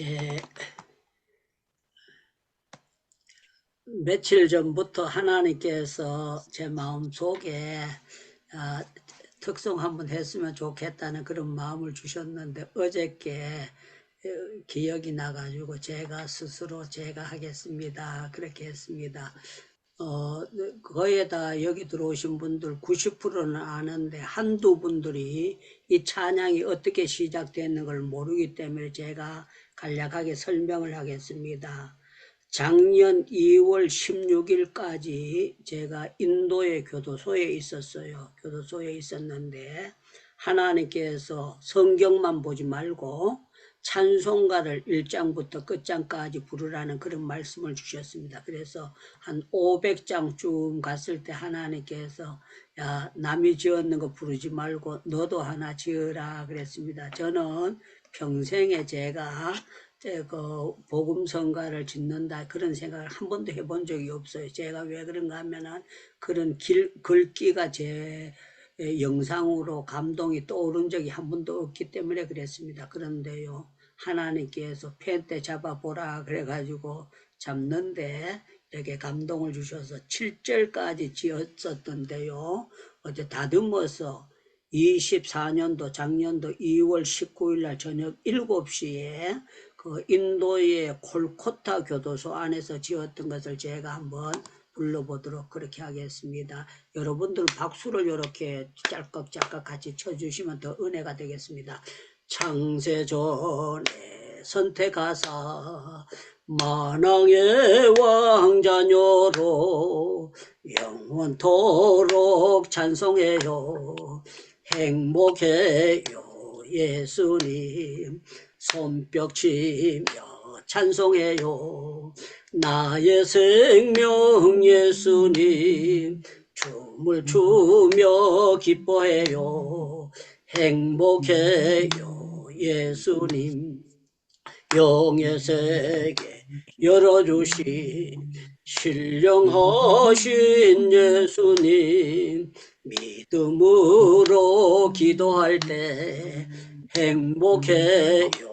예, 며칠 전부터 하나님께서 제 마음속에 특송 한번 했으면 좋겠다는 그런 마음을 주셨는데 어저께 기억이 나가지고 제가 스스로 제가 하겠습니다. 그렇게 했습니다. 거의 다 여기 들어오신 분들 90%는 아는데 한두 분들이 이 찬양이 어떻게 시작되는 걸 모르기 때문에 제가 간략하게 설명을 하겠습니다. 작년 2월 16일까지 제가 인도의 교도소에 있었어요. 교도소에 있었는데 하나님께서 성경만 보지 말고 찬송가를 1장부터 끝장까지 부르라는 그런 말씀을 주셨습니다. 그래서 한 500장쯤 갔을 때 하나님께서 야, 남이 지었는 거 부르지 말고 너도 하나 지어라 그랬습니다. 저는 평생에 제가 복음성가를 짓는다 그런 생각을 한 번도 해본 적이 없어요. 제가 왜 그런가 하면은 그런 글귀가 제 영상으로 감동이 떠오른 적이 한 번도 없기 때문에 그랬습니다. 그런데요, 하나님께서 펜때 잡아보라 그래가지고 잡는데 이렇게 감동을 주셔서 7절까지 지었었던데요, 어제 다듬어서 24년도 작년도 2월 19일 날 저녁 7시에 그 인도의 콜코타 교도소 안에서 지었던 것을 제가 한번 불러보도록 그렇게 하겠습니다. 여러분들 박수를 이렇게 짤깍짤깍 같이 쳐주시면 더 은혜가 되겠습니다. 창세전에 선택하사 만왕의 왕자녀로 영원토록 찬송해요. 행복해요 예수님. 손뼉치며 찬송해요. 나의 생명 예수님. 춤을 추며 기뻐해요. 행복해요 예수님. 영의 세계 열어주신 신령하신 예수님. 믿음으로 기도할 때 행복해요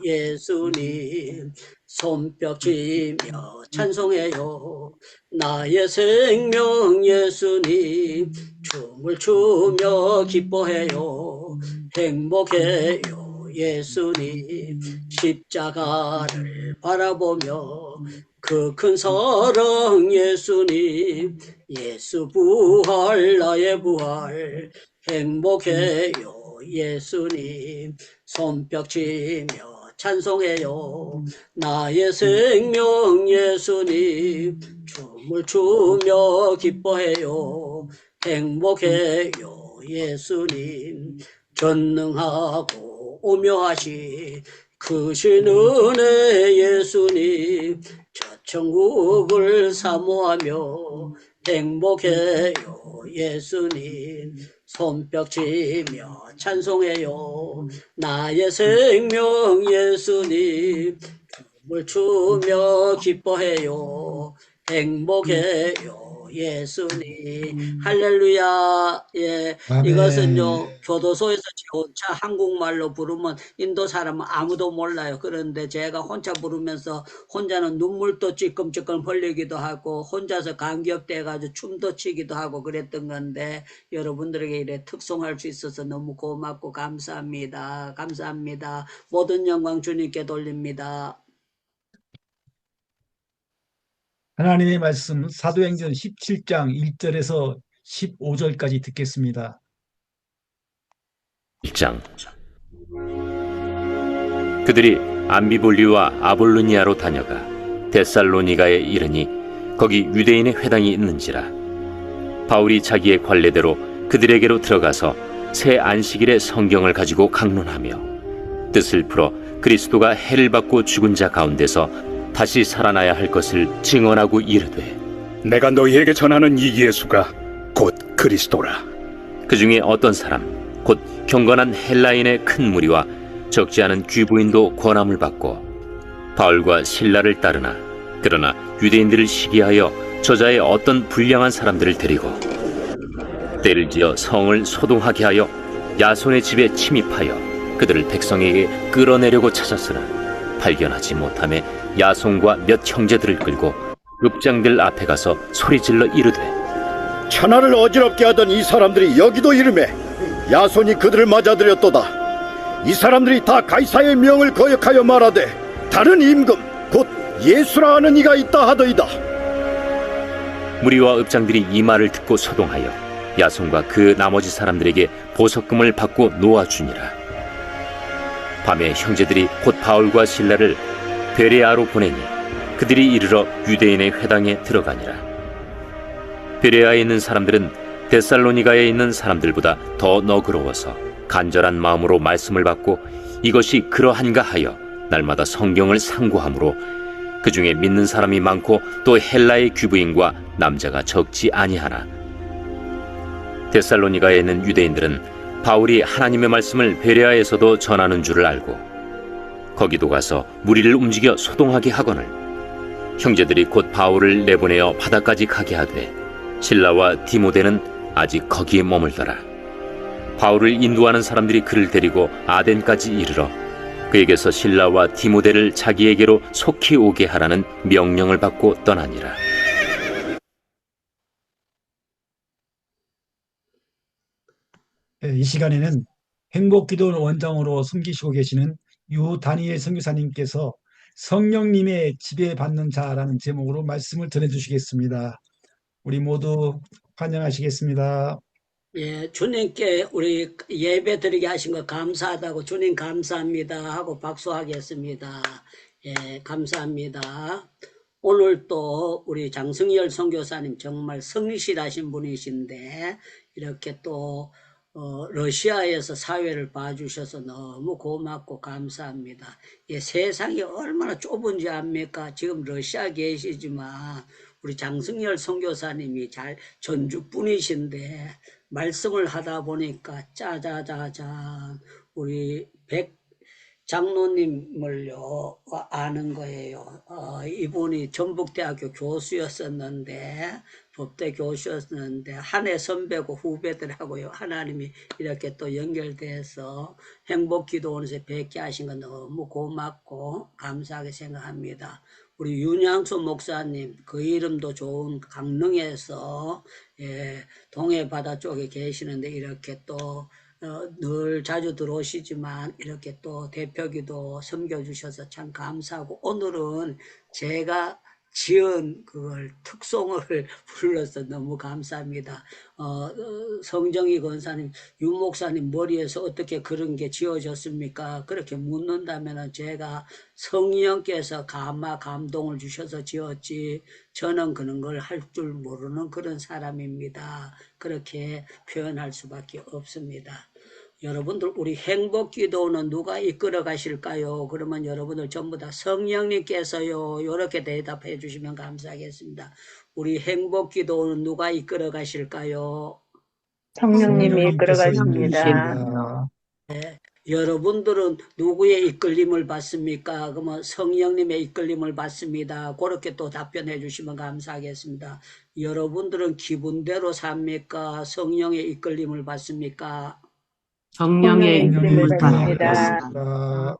예수님. 손뼉치며 찬송해요. 나의 생명 예수님. 춤을 추며 기뻐해요. 행복해요 예수님. 십자가를 바라보며 그 큰 사랑 예수님. 예수 부활 나의 부활. 행복해요 예수님. 손뼉치며 찬송해요. 나의 생명 예수님. 춤을 추며 기뻐해요. 행복해요 예수님. 전능하고 오묘하신 크신 은혜 예수님. 저 천국을 사모하며 행복해요 예수님. 손뼉치며 찬송해요. 나의 생명 예수님. 춤을 추며 기뻐해요. 행복해요 예수님. 할렐루야. 예, 아멘. 이것은요 교도소에서 제 혼자 한국말로 부르면 인도 사람은 아무도 몰라요. 그런데 제가 혼자 부르면서 혼자는 눈물도 찔끔찔끔 흘리기도 하고 혼자서 감격돼가지고 춤도 추기도 하고 그랬던 건데 여러분들에게 이래 특송할 수 있어서 너무 고맙고 감사합니다. 감사합니다. 모든 영광 주님께 돌립니다. 하나님의 말씀 사도행전 17장 1절에서 15절까지 듣겠습니다. 1장. 그들이 암비볼리와 아볼로니아로 다녀가 데살로니가에 이르니 거기 유대인의 회당이 있는지라. 바울이 자기의 관례대로 그들에게로 들어가서 새 안식일에 성경을 가지고 강론하며 뜻을 풀어 그리스도가 해를 받고 죽은 자 가운데서 다시 살아나야 할 것을 증언하고 이르되, 내가 너희에게 전하는 이 예수가 곧 그리스도라. 그 중에 어떤 사람 곧 경건한 헬라인의 큰 무리와 적지 않은 귀부인도 권함을 받고 바울과 실라를 따르나 그러나 유대인들을 시기하여 저자의 어떤 불량한 사람들을 데리고 때를 지어 성을 소동하게 하여 야손의 집에 침입하여 그들을 백성에게 끌어내려고 찾았으나 발견하지 못함에 야손과 몇 형제들을 끌고 읍장들 앞에 가서 소리질러 이르되 천하를 어지럽게 하던 이 사람들이 여기도 이름에 야손이 그들을 맞아들였도다. 이 사람들이 다 가이사의 명을 거역하여 말하되 다른 임금 곧 예수라 하는 이가 있다 하더이다. 무리와 읍장들이 이 말을 듣고 소동하여 야손과 그 나머지 사람들에게 보석금을 받고 놓아주니라. 밤에 형제들이 곧 바울과 실라를 베레아로 보내니 그들이 이르러 유대인의 회당에 들어가니라. 베레아에 있는 사람들은 데살로니가에 있는 사람들보다 더 너그러워서 간절한 마음으로 말씀을 받고 이것이 그러한가 하여 날마다 성경을 상고하므로 그 중에 믿는 사람이 많고 또 헬라의 귀부인과 남자가 적지 아니하나. 데살로니가에 있는 유대인들은 바울이 하나님의 말씀을 베레아에서도 전하는 줄을 알고 거기도 가서 무리를 움직여 소동하게 하거늘 형제들이 곧 바울을 내보내어 바다까지 가게 하되 실라와 디모데는 아직 거기에 머물더라. 바울을 인도하는 사람들이 그를 데리고 아덴까지 이르러 그에게서 실라와 디모데를 자기에게로 속히 오게 하라는 명령을 받고 떠나니라. 이 시간에는 행복기도 원장으로 섬기시고 계시는 유다니엘 선교사님께서 성령님의 지배받는 자라는 제목으로 말씀을 전해주시겠습니다. 우리 모두 환영하시겠습니다. 예, 주님께 우리 예배 드리게 하신 거 감사하다고 주님 감사합니다 하고 박수하겠습니다. 예, 감사합니다. 오늘 또 우리 장승열 선교사님 정말 성실하신 분이신데 이렇게 또 러시아에서 사회를 봐주셔서 너무 고맙고 감사합니다. 예, 세상이 얼마나 좁은지 압니까? 지금 러시아 계시지만 우리 장승열 선교사님이 잘 전주분이신데 말씀을 하다 보니까 짜자자잔 우리 백 장로님을요 아는 거예요. 이분이 전북대학교 교수였었는데 법대 교수였는데 한해 선배고 후배들하고요 하나님이 이렇게 또 연결돼서 행복기도원에서 뵙게 하신 건 너무 고맙고 감사하게 생각합니다. 우리 윤양수 목사님 그 이름도 좋은 강릉에서 동해바다 쪽에 계시는데 이렇게 또 늘 자주 들어오시지만 이렇게 또 대표기도 섬겨주셔서 참 감사하고 오늘은 제가 지은 그걸 특송을 불러서 너무 감사합니다. 성정희 권사님, 윤 목사님 머리에서 어떻게 그런 게 지어졌습니까? 그렇게 묻는다면 제가 성령께서 감동을 주셔서 지었지 저는 그런 걸 할 줄 모르는 그런 사람입니다. 그렇게 표현할 수밖에 없습니다. 여러분들 우리 행복기도는 누가 이끌어 가실까요? 그러면 여러분들 전부 다 성령님께서요 이렇게 대답해 주시면 감사하겠습니다. 우리 행복기도는 누가 이끌어 가실까요? 성령님이 이끌어 성령님께서 가십니다. 여러분들은 누구의 이끌림을 받습니까? 그러면 성령님의 이끌림을 받습니다. 그렇게 또 답변해 주시면 감사하겠습니다. 여러분들은 기분대로 삽니까? 성령의 이끌림을 받습니까? 성령의 이끌림을 성령님의 받습니다.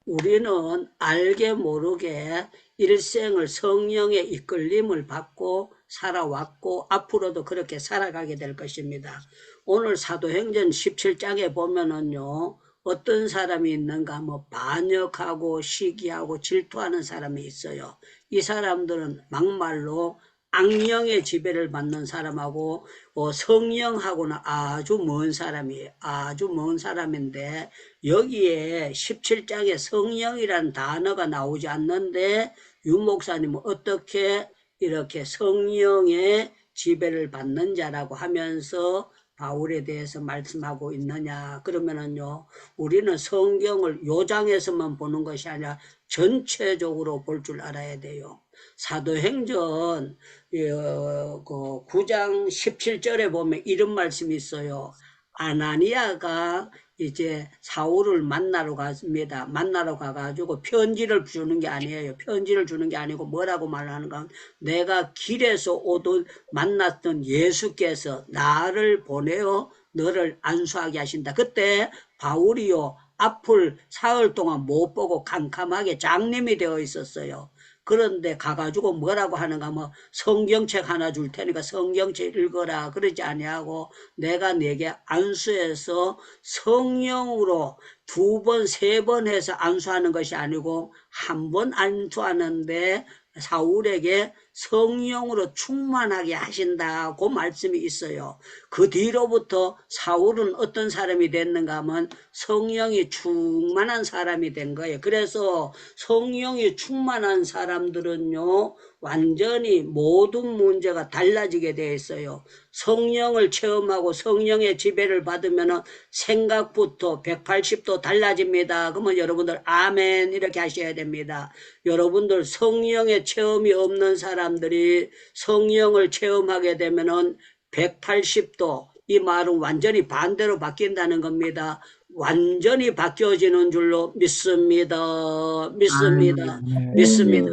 우리는 알게 모르게 일생을 성령의 이끌림을 받고 살아왔고 앞으로도 그렇게 살아가게 될 것입니다. 오늘 사도행전 17장에 보면은요 어떤 사람이 있는가 반역하고 시기하고 질투하는 사람이 있어요. 이 사람들은 막말로 악령의 지배를 받는 사람하고 성령하고는 아주 먼 사람이에요. 아주 먼 사람인데 여기에 17장에 성령이라는 단어가 나오지 않는데 윤 목사님은 어떻게 이렇게 성령의 지배를 받는 자라고 하면서 바울에 대해서 말씀하고 있느냐 그러면은요 우리는 성경을 요 장에서만 보는 것이 아니라 전체적으로 볼 줄 알아야 돼요. 사도행전 9장 17절에 보면 이런 말씀이 있어요. 아나니아가 이제 사울을 만나러 갔습니다. 만나러 가가지고 편지를 주는 게 아니에요. 편지를 주는 게 아니고 뭐라고 말하는가? 내가 길에서 오던 만났던 예수께서 나를 보내어 너를 안수하게 하신다. 그때 바울이요 앞을 사흘 동안 못 보고 캄캄하게 장님이 되어 있었어요. 그런데 가가지고 뭐라고 하는가, 뭐 성경책 하나 줄 테니까 성경책 읽어라 그러지 아니하고, 내가 네게 안수해서 성령으로 2번, 3번 해서 안수하는 것이 아니고 한 번 안수하는데 사울에게 성령으로 충만하게 하신다고 말씀이 있어요. 그 뒤로부터 사울은 어떤 사람이 됐는가 하면 성령이 충만한 사람이 된 거예요. 그래서 성령이 충만한 사람들은요, 완전히 모든 문제가 달라지게 되어 있어요. 성령을 체험하고 성령의 지배를 받으면 생각부터 180도 달라집니다. 그러면 여러분들 아멘 이렇게 하셔야 됩니다. 여러분들 성령의 체험이 없는 사람들이 성령을 체험하게 되면은 180도, 이 말은 완전히 반대로 바뀐다는 겁니다. 완전히 바뀌어지는 줄로 믿습니다. 믿습니다. 믿습니다.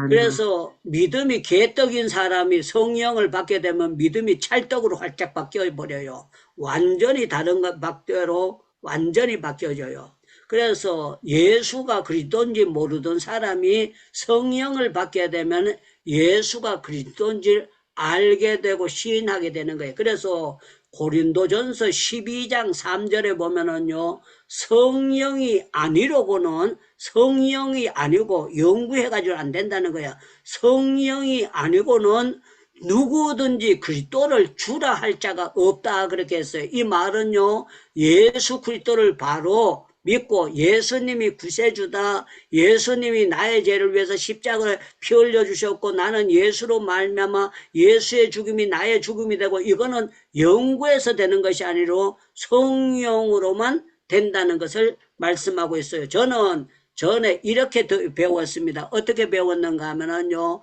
그래서 믿음이 개떡인 사람이 성령을 받게 되면 믿음이 찰떡으로 활짝 바뀌어버려요. 완전히 다른 박대로 완전히 바뀌어져요. 그래서 예수가 그리스도인지 모르던 사람이 성령을 받게 되면 예수가 그리스도인지 알게 되고 시인하게 되는 거예요. 그래서 고린도전서 12장 3절에 보면은요, 성령이 아니로고는 성령이 아니고 연구해가지고 안 된다는 거야. 성령이 아니고는 누구든지 그리스도를 주라 할 자가 없다 그렇게 했어요. 이 말은요, 예수 그리스도를 바로 믿고 예수님이 구세주다, 예수님이 나의 죄를 위해서 십자가를 피 흘려 주셨고 나는 예수로 말미암아 예수의 죽음이 나의 죽음이 되고, 이거는 연구해서 되는 것이 아니라 성령으로만 된다는 것을 말씀하고 있어요. 저는 전에 이렇게 배웠습니다. 어떻게 배웠는가 하면은요,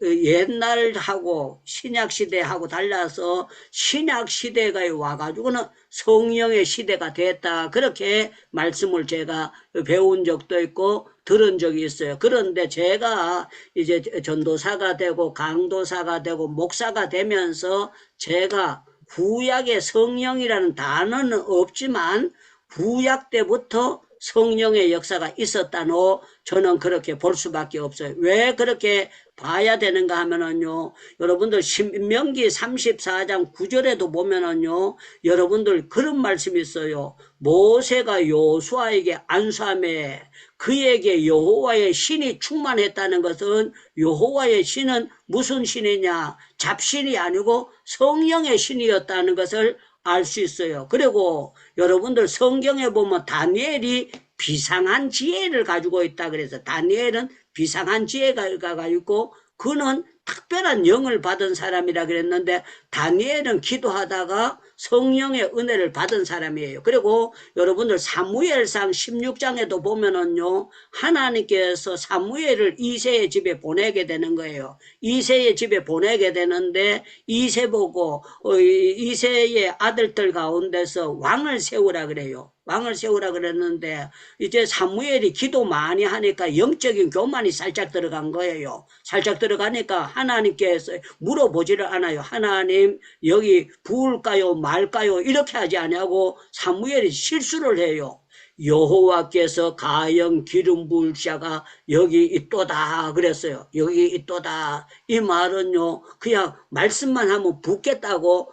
옛날하고 신약시대하고 달라서 신약시대가 와가지고는 성령의 시대가 됐다, 그렇게 말씀을 제가 배운 적도 있고 들은 적이 있어요. 그런데 제가 이제 전도사가 되고 강도사가 되고 목사가 되면서 제가 구약의 성령이라는 단어는 없지만 구약 때부터 성령의 역사가 있었다노, 저는 그렇게 볼 수밖에 없어요. 왜 그렇게 봐야 되는가 하면은요, 여러분들 신명기 34장 9절에도 보면은요, 여러분들 그런 말씀이 있어요. 모세가 여호수아에게 안수하매 그에게 여호와의 신이 충만했다는 것은, 여호와의 신은 무슨 신이냐, 잡신이 아니고 성령의 신이었다는 것을 알 수 있어요. 그리고 여러분들 성경에 보면 다니엘이 비상한 지혜를 가지고 있다 그래서, 다니엘은 비상한 지혜가 가지고 그는 특별한 영을 받은 사람이라 그랬는데, 다니엘은 기도하다가 성령의 은혜를 받은 사람이에요. 그리고 여러분들 사무엘상 16장에도 보면은요, 하나님께서 사무엘을 이새의 집에 보내게 되는 거예요. 이새의 집에 보내게 되는데, 이새 보고 이새의 아들들 가운데서 왕을 세우라 그래요. 왕을 세우라 그랬는데, 이제 사무엘이 기도 많이 하니까 영적인 교만이 살짝 들어간 거예요. 살짝 들어가니까 하나님께서 물어보지를 않아요. 하나님 여기 부을까요 말까요 이렇게 하지 않냐고 사무엘이 실수를 해요. 여호와께서 가영 기름 부을 자가 여기 있도다 그랬어요. 여기 있도다. 이 말은요, 그냥 말씀만 하면 붓겠다고,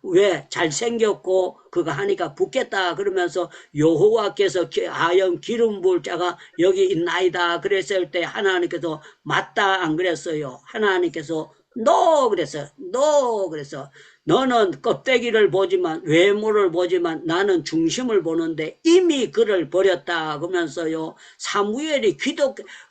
왜 잘생겼고 그거 하니까 붓겠다 그러면서 여호와께서 가영 기름 부을 자가 여기 있나이다 그랬을 때 하나님께서 맞다 안 그랬어요. 하나님께서 너 그랬어요. 너 그래서 너는 껍데기를 보지만 외모를 보지만 나는 중심을 보는데 이미 그를 버렸다 그러면서요, 사무엘이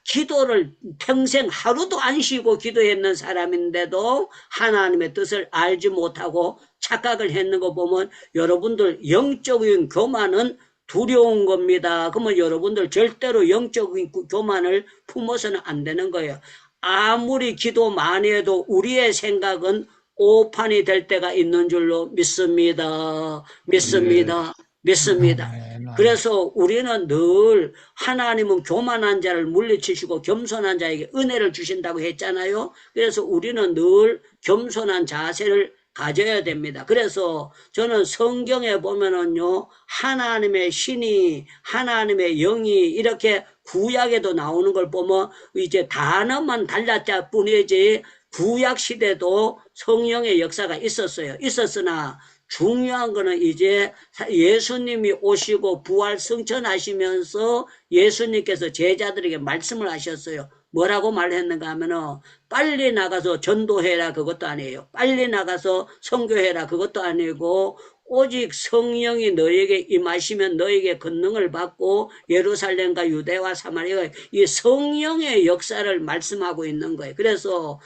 기도를 평생 하루도 안 쉬고 기도했는 사람인데도 하나님의 뜻을 알지 못하고 착각을 했는 거 보면, 여러분들 영적인 교만은 두려운 겁니다. 그러면 여러분들 절대로 영적인 교만을 품어서는 안 되는 거예요. 아무리 기도 많이 해도 우리의 생각은 오판이 될 때가 있는 줄로 믿습니다. 믿습니다. 믿습니다. 그래서 우리는 늘 하나님은 교만한 자를 물리치시고 겸손한 자에게 은혜를 주신다고 했잖아요. 그래서 우리는 늘 겸손한 자세를 가져야 됩니다. 그래서 저는 성경에 보면은요, 하나님의 신이, 하나님의 영이 이렇게 구약에도 나오는 걸 보면 이제 단어만 달랐자 뿐이지 구약 시대도 성령의 역사가 있었어요. 있었으나 중요한 거는 이제 예수님이 오시고 부활 승천하시면서 예수님께서 제자들에게 말씀을 하셨어요. 뭐라고 말했는가 하면은 빨리 나가서 전도해라 그것도 아니에요. 빨리 나가서 선교해라 그것도 아니고 오직 성령이 너에게 임하시면 너에게 권능을 받고 예루살렘과 유대와 사마리아 이 성령의 역사를 말씀하고 있는 거예요. 그래서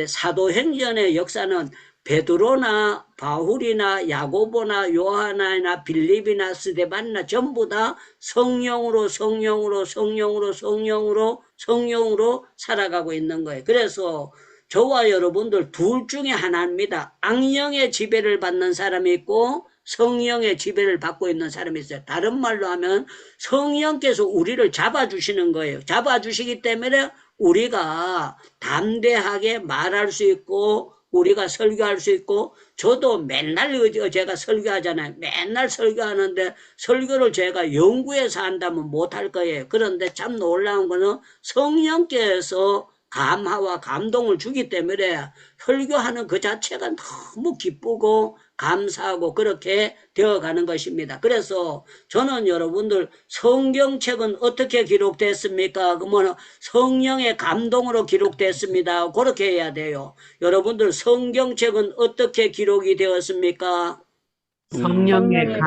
사도행전의 역사는 베드로나 바울이나 야고보나 요하나나 빌립이나 스데반이나 전부 다 성령으로 살아가고 있는 거예요. 그래서 저와 여러분들 둘 중에 하나입니다. 악령의 지배를 받는 사람이 있고 성령의 지배를 받고 있는 사람이 있어요. 다른 말로 하면 성령께서 우리를 잡아주시는 거예요. 잡아주시기 때문에 우리가 담대하게 말할 수 있고 우리가 설교할 수 있고 저도 맨날 제가 설교하잖아요. 맨날 설교하는데 설교를 제가 연구해서 한다면 못할 거예요. 그런데 참 놀라운 거는 성령께서 감화와 감동을 주기 때문에 설교하는 그 자체가 너무 기쁘고 감사하고 그렇게 되어가는 것입니다. 그래서 저는 여러분들 성경책은 어떻게 기록됐습니까? 그러면 성령의 감동으로 기록됐습니다. 그렇게 해야 돼요. 여러분들 성경책은 어떻게 기록이 되었습니까? 성령의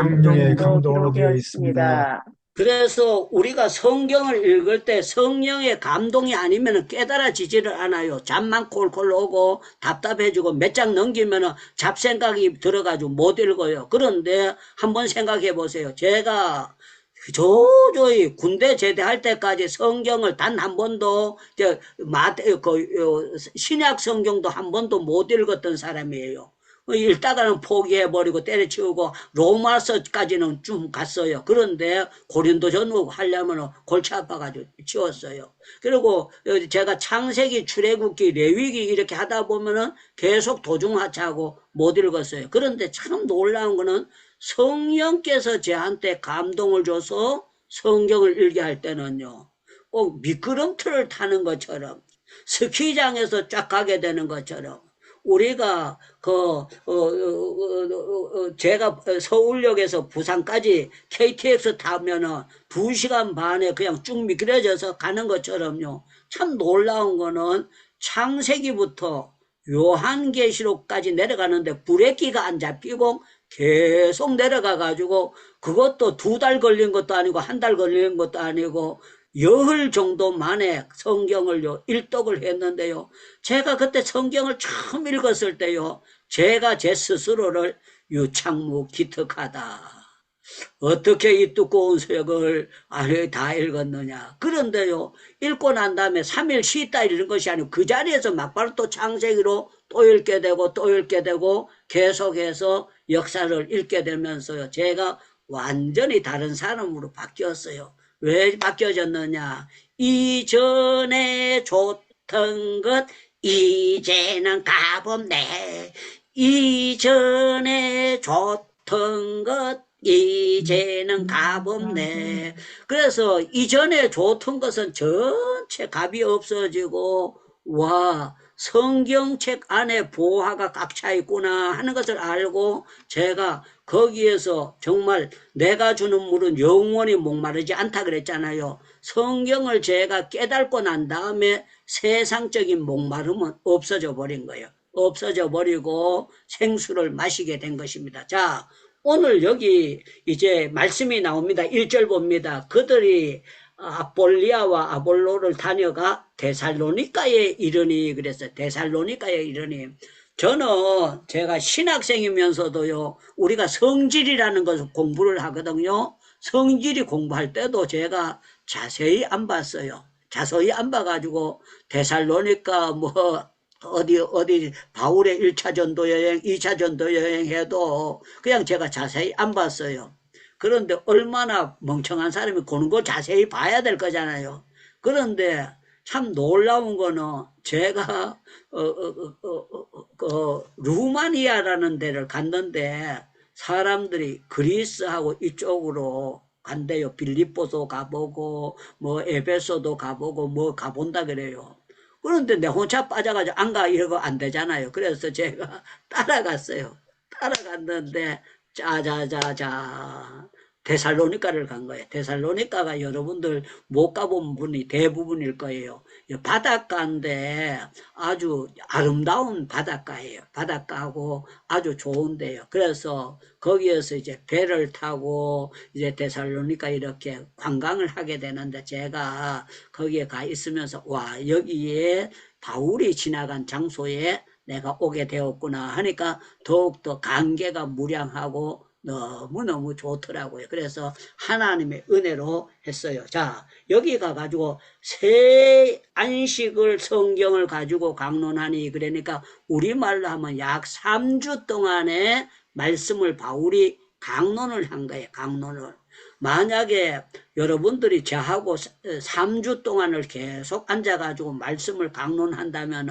감동으로 되어 있습니다. 그래서 우리가 성경을 읽을 때 성령의 감동이 아니면 깨달아지지를 않아요. 잠만 콜콜 오고 답답해지고 몇 장 넘기면 잡생각이 들어가지고 못 읽어요. 그런데 한번 생각해 보세요. 제가 도저히 군대 제대할 때까지 성경을 단 한 번도 신약 성경도 한 번도 못 읽었던 사람이에요. 읽다가는 포기해버리고 때려치우고 로마서까지는 좀 갔어요. 그런데 고린도전후 하려면 골치 아파가지고 치웠어요. 그리고 제가 창세기, 출애굽기, 레위기 이렇게 하다 보면은 계속 도중하차하고 못 읽었어요. 그런데 참 놀라운 거는 성령께서 저한테 감동을 줘서 성경을 읽게 할 때는요, 꼭 미끄럼틀을 타는 것처럼 스키장에서 쫙 가게 되는 것처럼 우리가 제가 서울역에서 부산까지 KTX 타면은 2시간 반에 그냥 쭉 미끄러져서 가는 것처럼요. 참 놀라운 거는 창세기부터 요한계시록까지 내려가는데 브레이크가 안 잡히고 계속 내려가 가지고 그것도 2달 걸린 것도 아니고 1달 걸린 것도 아니고 열흘 정도 만에 성경을요 일독을 했는데요. 제가 그때 성경을 처음 읽었을 때요, 제가 제 스스로를 유창무 기특하다. 어떻게 이 두꺼운 서역을 다 읽었느냐. 그런데요, 읽고 난 다음에 3일 쉬다 읽는 것이 아니고 그 자리에서 막바로 또 창세기로 또 읽게 되고 또 읽게 되고 계속해서 역사를 읽게 되면서요, 제가 완전히 다른 사람으로 바뀌었어요. 왜 바뀌어졌느냐? 이전에 좋던 것 이제는 가봅네. 이전에 좋던 것 이제는 가봅네. 그래서 이전에 좋던 것은 전체 값이 없어지고 와, 성경책 안에 보화가 꽉 차 있구나 하는 것을 알고 제가 거기에서 정말 내가 주는 물은 영원히 목마르지 않다 그랬잖아요. 성경을 제가 깨닫고 난 다음에 세상적인 목마름은 없어져 버린 거예요. 없어져 버리고 생수를 마시게 된 것입니다. 자, 오늘 여기 이제 말씀이 나옵니다. 1절 봅니다. 그들이 아폴리아와 아볼로를 다녀가 데살로니가에 이르니 그랬어요. 데살로니가에 이르니. 저는 제가 신학생이면서도요, 우리가 성질이라는 것을 공부를 하거든요. 성질이 공부할 때도 제가 자세히 안 봤어요. 자세히 안 봐가지고 데살로니가 어디 바울의 1차 전도 여행, 2차 전도 여행 해도 그냥 제가 자세히 안 봤어요. 그런데 얼마나 멍청한 사람이 그런 거 자세히 봐야 될 거잖아요. 그런데 참 놀라운 거는 제가 루마니아라는 데를 갔는데 사람들이 그리스하고 이쪽으로 간대요. 빌립보도 가보고 뭐 에베소도 가보고 뭐 가본다 그래요. 그런데 내 혼자 빠져가지고 안 가 이러고 안 되잖아요. 그래서 제가 따라갔어요. 따라갔는데 짜자자자 데살로니카를 간 거예요. 데살로니카가 여러분들 못 가본 분이 대부분일 거예요. 바닷가인데 아주 아름다운 바닷가예요. 바닷가하고 아주 좋은데요. 그래서 거기에서 이제 배를 타고 이제 데살로니카 이렇게 관광을 하게 되는데 제가 거기에 가 있으면서 와, 여기에 바울이 지나간 장소에 내가 오게 되었구나 하니까 더욱더 감개가 무량하고 너무너무 좋더라고요. 그래서 하나님의 은혜로 했어요. 자, 여기 가가지고 새 안식을 성경을 가지고 강론하니 그러니까 우리말로 하면 약 3주 동안의 말씀을 바울이 강론을 한 거예요. 강론을. 만약에 여러분들이 저하고 3주 동안을 계속 앉아가지고 말씀을 강론한다면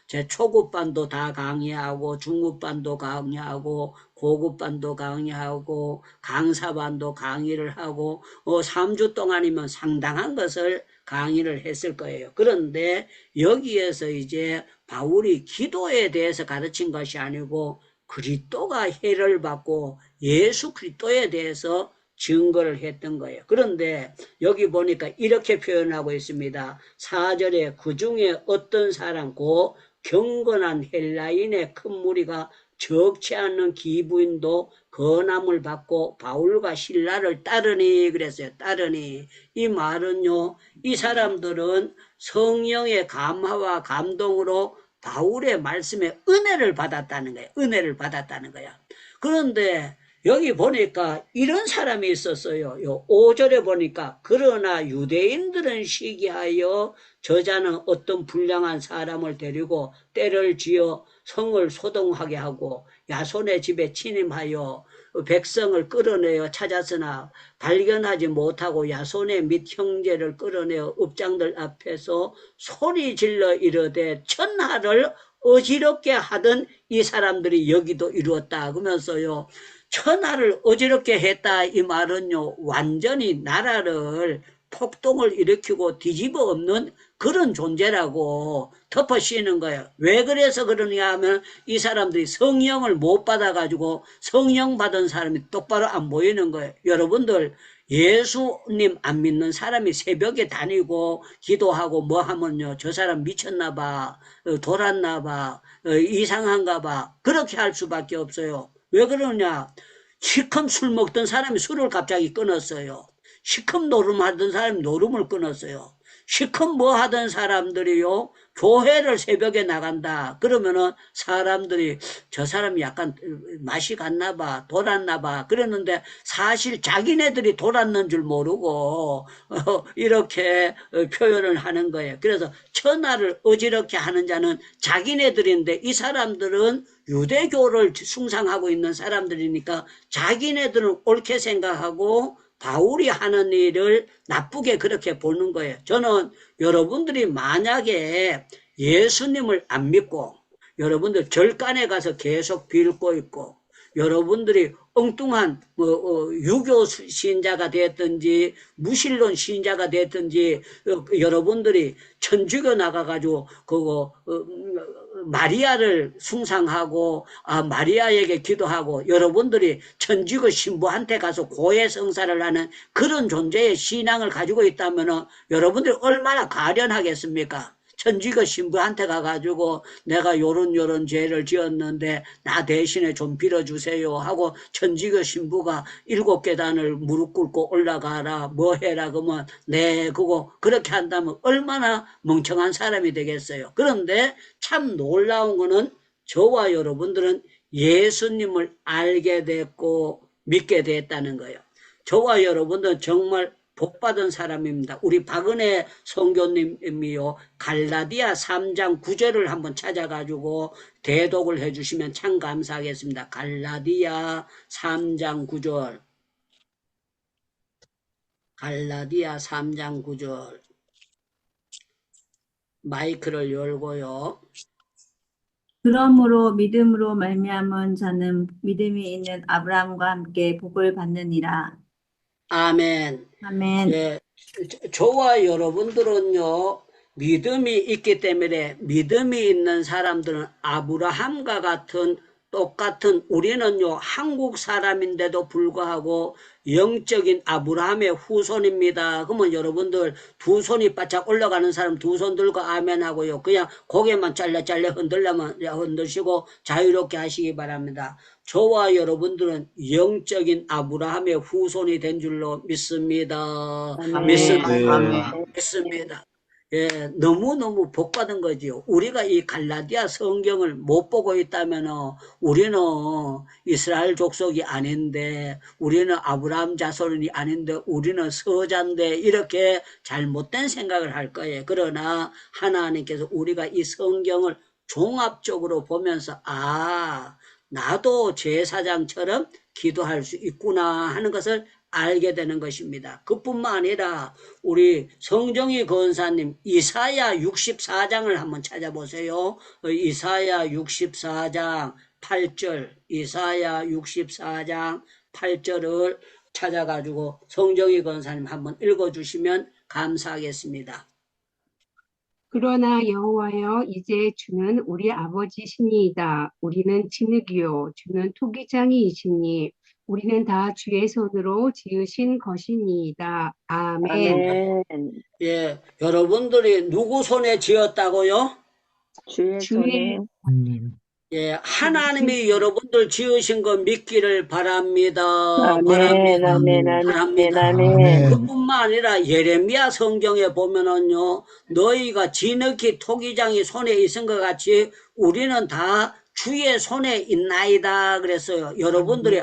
제 초급반도 다 강의하고 중급반도 강의하고 고급반도 강의하고 강사반도 강의를 하고 3주 동안이면 상당한 것을 강의를 했을 거예요. 그런데 여기에서 이제 바울이 기도에 대해서 가르친 것이 아니고 그리스도가 해를 받고 예수 그리스도에 대해서 증거를 했던 거예요. 그런데 여기 보니까 이렇게 표현하고 있습니다. 4절에 그 중에 어떤 사람 고 경건한 헬라인의 큰 무리가 적지 않는 기부인도 건함을 받고 바울과 신라를 따르니 그랬어요. 따르니 이 말은요, 이 사람들은 성령의 감화와 감동으로 바울의 말씀에 은혜를 받았다는 거예요. 은혜를 받았다는 거야. 그런데 여기 보니까 이런 사람이 있었어요. 요 5절에 보니까 그러나 유대인들은 시기하여 저자는 어떤 불량한 사람을 데리고 때를 지어 성을 소동하게 하고 야손의 집에 침입하여 백성을 끌어내어 찾았으나 발견하지 못하고 야손의 및 형제를 끌어내어 업장들 앞에서 소리 질러 이르되 천하를 어지럽게 하던 이 사람들이 여기도 이루었다. 그러면서요, 천하를 어지럽게 했다 이 말은요, 완전히 나라를 폭동을 일으키고 뒤집어 엎는 그런 존재라고 덮어씌우는 거예요. 왜 그래서 그러냐 하면 이 사람들이 성령을 못 받아가지고 성령 받은 사람이 똑바로 안 보이는 거예요. 여러분들 예수님 안 믿는 사람이 새벽에 다니고 기도하고 뭐 하면요, 저 사람 미쳤나 봐, 돌았나 봐, 이상한가 봐, 그렇게 할 수밖에 없어요. 왜 그러냐? 시큼 술 먹던 사람이 술을 갑자기 끊었어요. 시큼 노름하던 사람이 노름을 끊었어요. 시큼 뭐 하던 사람들이요, 교회를 새벽에 나간다. 그러면은 사람들이 저 사람이 약간 맛이 갔나 봐, 돌았나 봐. 그랬는데 사실 자기네들이 돌았는 줄 모르고 이렇게 표현을 하는 거예요. 그래서 천하를 어지럽게 하는 자는 자기네들인데 이 사람들은 유대교를 숭상하고 있는 사람들이니까 자기네들은 옳게 생각하고 바울이 하는 일을 나쁘게 그렇게 보는 거예요. 저는 여러분들이 만약에 예수님을 안 믿고 여러분들 절간에 가서 계속 빌고 있고 여러분들이 엉뚱한 유교 신자가 됐든지 무신론 신자가 됐든지 여러분들이 천주교 나가가지고 그거 마리아를 숭상하고 마리아에게 기도하고 여러분들이 천주교 신부한테 가서 고해성사를 하는 그런 존재의 신앙을 가지고 있다면 여러분들이 얼마나 가련하겠습니까? 천주교 신부한테 가가지고 내가 요런 죄를 지었는데 나 대신에 좀 빌어주세요 하고 천주교 신부가 7계단을 무릎 꿇고 올라가라 뭐 해라 그러면 네 그거 그렇게 한다면 얼마나 멍청한 사람이 되겠어요. 그런데 참 놀라운 거는 저와 여러분들은 예수님을 알게 됐고 믿게 됐다는 거예요. 저와 여러분들은 정말 복받은 사람입니다. 우리 박은혜 선교님이요, 갈라디아 3장 9절을 한번 찾아가지고 대독을 해주시면 참 감사하겠습니다. 갈라디아 3장 9절. 갈라디아 3장 9절. 마이크를 열고요. 그러므로 믿음으로 말미암은 자는 믿음이 있는 아브라함과 함께 복을 받느니라. 아멘. 아멘. 예, 저와 여러분들은요, 믿음이 있기 때문에 믿음이 있는 사람들은 아브라함과 같은 똑같은 우리는요, 한국 사람인데도 불구하고 영적인 아브라함의 후손입니다. 그러면 여러분들 두 손이 바짝 올라가는 사람 두 손 들고 아멘 하고요. 그냥 고개만 잘라잘라 흔들려면 흔드시고 자유롭게 하시기 바랍니다. 저와 여러분들은 영적인 아브라함의 후손이 된 줄로 믿습니다. 믿습니다. 믿습니다. 예, 너무너무 복받은 거지요. 우리가 이 갈라디아 성경을 못 보고 있다면 우리는 이스라엘 족속이 아닌데, 우리는 아브라함 자손이 아닌데, 우리는 서자인데, 이렇게 잘못된 생각을 할 거예요. 그러나 하나님께서 우리가 이 성경을 종합적으로 보면서 나도 제사장처럼 기도할 수 있구나 하는 것을 알게 되는 것입니다. 그뿐만 아니라 우리 성정희 권사님 이사야 64장을 한번 찾아보세요. 이사야 64장 8절, 이사야 64장 8절을 찾아가지고 성정희 권사님 한번 읽어주시면 감사하겠습니다. 그러나 여호와여, 이제 주는 우리 아버지시니이다. 우리는 진흙이요 주는 토기장이시니 우리는 다 주의 손으로 지으신 것이니이다. 아멘. 예, 여러분들이 누구 손에 지었다고요? 주의 주의 손에. 예, 하나님이 여러분들 지으신 거 믿기를 바랍니다. 아멘, 아멘, 바랍니다. 아멘. 그뿐만 아니라 예레미야 성경에 보면은요, 너희가 진흙이 토기장이 손에 있은 것 같이 우리는 다 주의 손에 있나이다 그랬어요. 여러분들이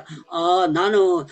나는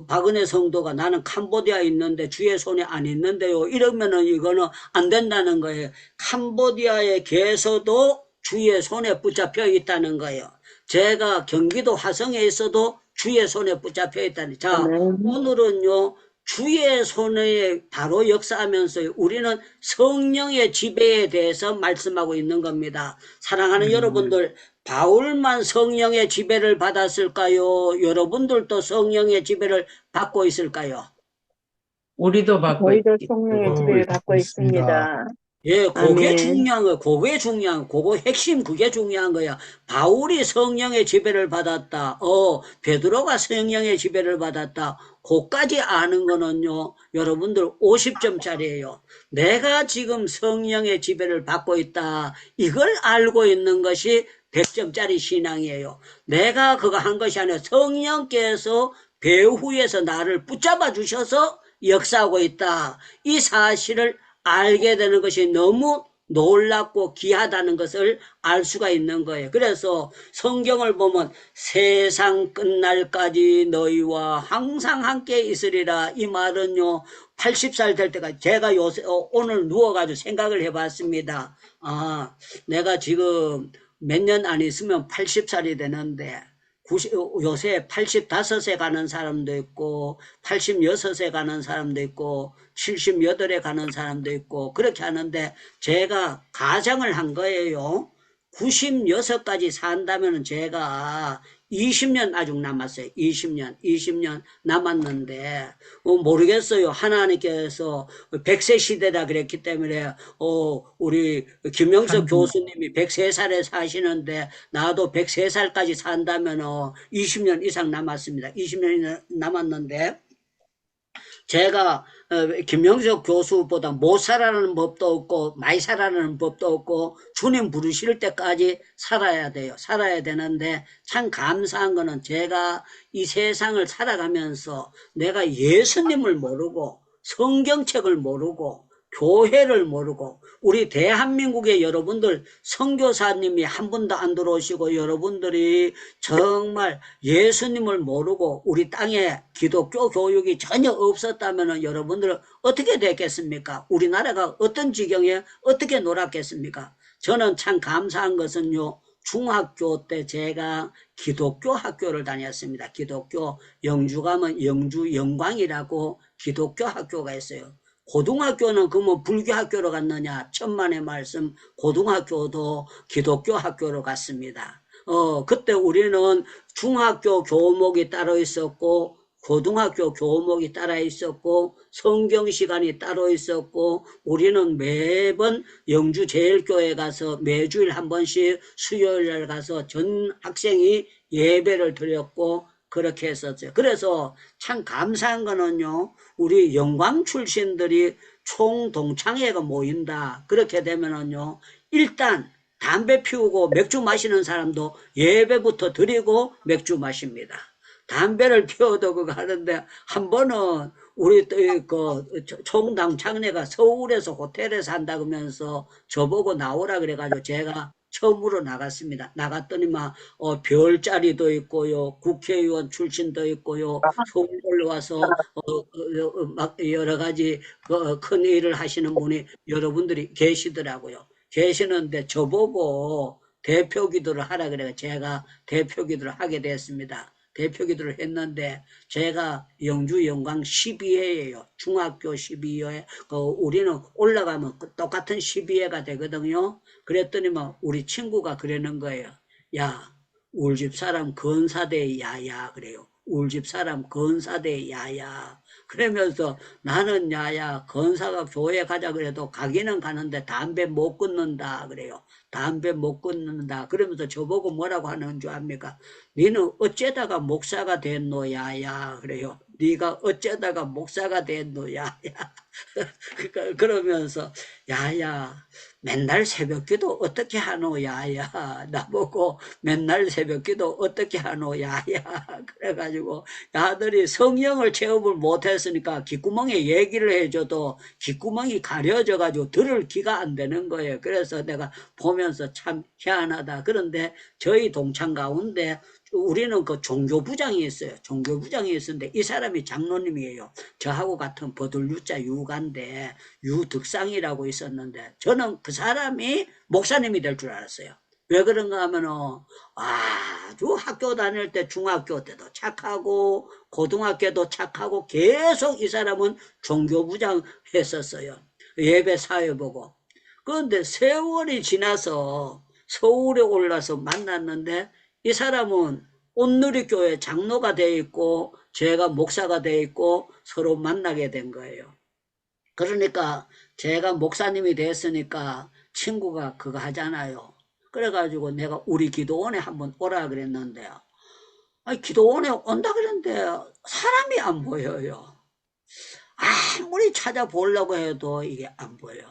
박은혜 성도가 나는 캄보디아에 있는데 주의 손에 안 있는데요. 이러면은 이거는 안 된다는 거예요. 캄보디아에 계셔도 주의 손에 붙잡혀 있다는 거예요. 제가 경기도 화성에 있어도 주의 손에 붙잡혀 있다니. 자, 오늘은요, 주의 손에 바로 역사하면서 우리는 성령의 지배에 대해서 말씀하고 있는 겁니다. 사랑하는 여러분들, 바울만 성령의 지배를 받았을까요? 여러분들도 성령의 지배를 받고 있을까요? 우리도 받고 저희도 있- 성령의 지배를 받고 있습니다. 예, 그게 아멘. 중요한 거예요. 그게 중요한, 그거 핵심, 그게 중요한 거야. 바울이 성령의 지배를 받았다. 베드로가 성령의 지배를 받았다. 그까지 아는 거는요, 여러분들 50점짜리예요. 내가 지금 성령의 지배를 받고 있다. 이걸 알고 있는 것이 100점짜리 신앙이에요. 내가 그거 한 것이 아니라 성령께서 배후에서 나를 붙잡아 주셔서 역사하고 있다. 이 사실을 알게 되는 것이 너무 놀랍고 귀하다는 것을 알 수가 있는 거예요. 그래서 성경을 보면 세상 끝날까지 너희와 항상 함께 있으리라. 이 말은요, 80살 될 때까지 제가 요새 오늘 누워가지고 생각을 해봤습니다. 내가 지금 몇 년 안 있으면 80살이 되는데 요새 85세 가는 사람도 있고 86세 가는 사람도 있고 78에 가는 사람도 있고 그렇게 하는데 제가 가정을 한 거예요. 96까지 산다면 제가 20년 아직 남았어요. 20년 남았는데 모르겠어요. 하나님께서 100세 시대다 그랬기 때문에 우리 김영석 교수님이 103살에 사시는데 나도 103살까지 산다면 20년 이상 남았습니다. 20년이 남았는데 제가 김영석 교수보다 못 살아라는 법도 없고 많이 살아라는 법도 없고 주님 부르실 때까지 살아야 돼요. 살아야 되는데 참 감사한 거는 제가 이 세상을 살아가면서 내가 예수님을 모르고 성경책을 모르고 교회를 모르고 우리 대한민국의 여러분들 선교사님이 한 분도 안 들어오시고 여러분들이 정말 예수님을 모르고 우리 땅에 기독교 교육이 전혀 없었다면 여러분들은 어떻게 됐겠습니까? 우리나라가 어떤 지경에 어떻게 놀았겠습니까? 저는 참 감사한 것은요. 중학교 때 제가 기독교 학교를 다녔습니다. 기독교 영주 가면 영주 영광이라고 기독교 학교가 있어요. 고등학교는 그뭐 불교 학교로 갔느냐? 천만의 말씀, 고등학교도 기독교 학교로 갔습니다. 그때 우리는 중학교 교목이 따로 있었고, 고등학교 교목이 따로 있었고, 성경 시간이 따로 있었고, 우리는 매번 영주제일교회 가서 매주일 한 번씩 수요일날 가서 전 학생이 예배를 드렸고, 그렇게 했었어요. 그래서 참 감사한 거는요, 우리 영광 출신들이 총동창회가 모인다. 그렇게 되면은요, 일단 담배 피우고 맥주 마시는 사람도 예배부터 드리고 맥주 마십니다. 담배를 피워도 그거 하는데, 한 번은 우리 총동창회가 서울에서 호텔에서 한다고 하면서 저보고 나오라 그래가지고 제가 처음으로 나갔습니다. 나갔더니 막 별자리도 있고요, 국회의원 출신도 있고요, 서울 올라와서 막 여러 가지 큰 일을 하시는 분이 여러분들이 계시더라고요. 계시는데 저보고 대표 기도를 하라 그래서 제가 대표 기도를 하게 됐습니다. 대표 기도를 했는데 제가 영주 영광 12회예요. 중학교 12회. 우리는 올라가면 똑같은 12회가 되거든요. 그랬더니 막 우리 친구가 그러는 거예요. 야, 우리 집 사람 건사대 야야 그래요. 우리 집 사람 건사대 야야. 그러면서 나는 야야 건사가 교회 가자 그래도 가기는 가는데 담배 못 끊는다 그래요. 담배 못 끊는다. 그러면서 저보고 뭐라고 하는 줄 압니까? 니는 어째다가 목사가 됐노 야야 그래요. 네가 어째다가 목사가 됐노 야야. 그러면서 야야 맨날 새벽기도 어떻게 하노 야야. 나보고 맨날 새벽기도 어떻게 하노 야야. 그래가지고 아들이 성령을 체험을 못했으니까 귓구멍에 얘기를 해줘도 귓구멍이 가려져가지고 들을 귀가 안 되는 거예요. 그래서 내가 보면서 참 희한하다. 그런데 저희 동창 가운데 우리는 그 종교부장이 있어요. 종교부장이 있었는데 이 사람이 장로님이에요. 저하고 같은 버들유자 유가인데 유득상이라고 있었는데 저는 그 사람이 목사님이 될 줄 알았어요. 왜 그런가 하면은 아주 학교 다닐 때 중학교 때도 착하고 고등학교도 착하고 계속 이 사람은 종교부장 했었어요. 예배 사회 보고. 그런데 세월이 지나서 서울에 올라서 만났는데 이 사람은 온누리교회 장로가 돼 있고 제가 목사가 돼 있고 서로 만나게 된 거예요. 그러니까 제가 목사님이 됐으니까 친구가 그거 하잖아요. 그래가지고 내가 우리 기도원에 한번 오라 그랬는데요. 아니, 기도원에 온다 그랬는데 사람이 안 보여요. 아무리 찾아보려고 해도 이게 안 보여.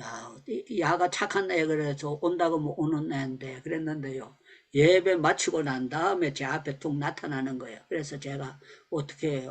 야, 야가 착한 애 그래서 온다고 뭐 오는 애인데 그랬는데요. 예배 마치고 난 다음에 제 앞에 툭 나타나는 거예요. 그래서 제가 어떻게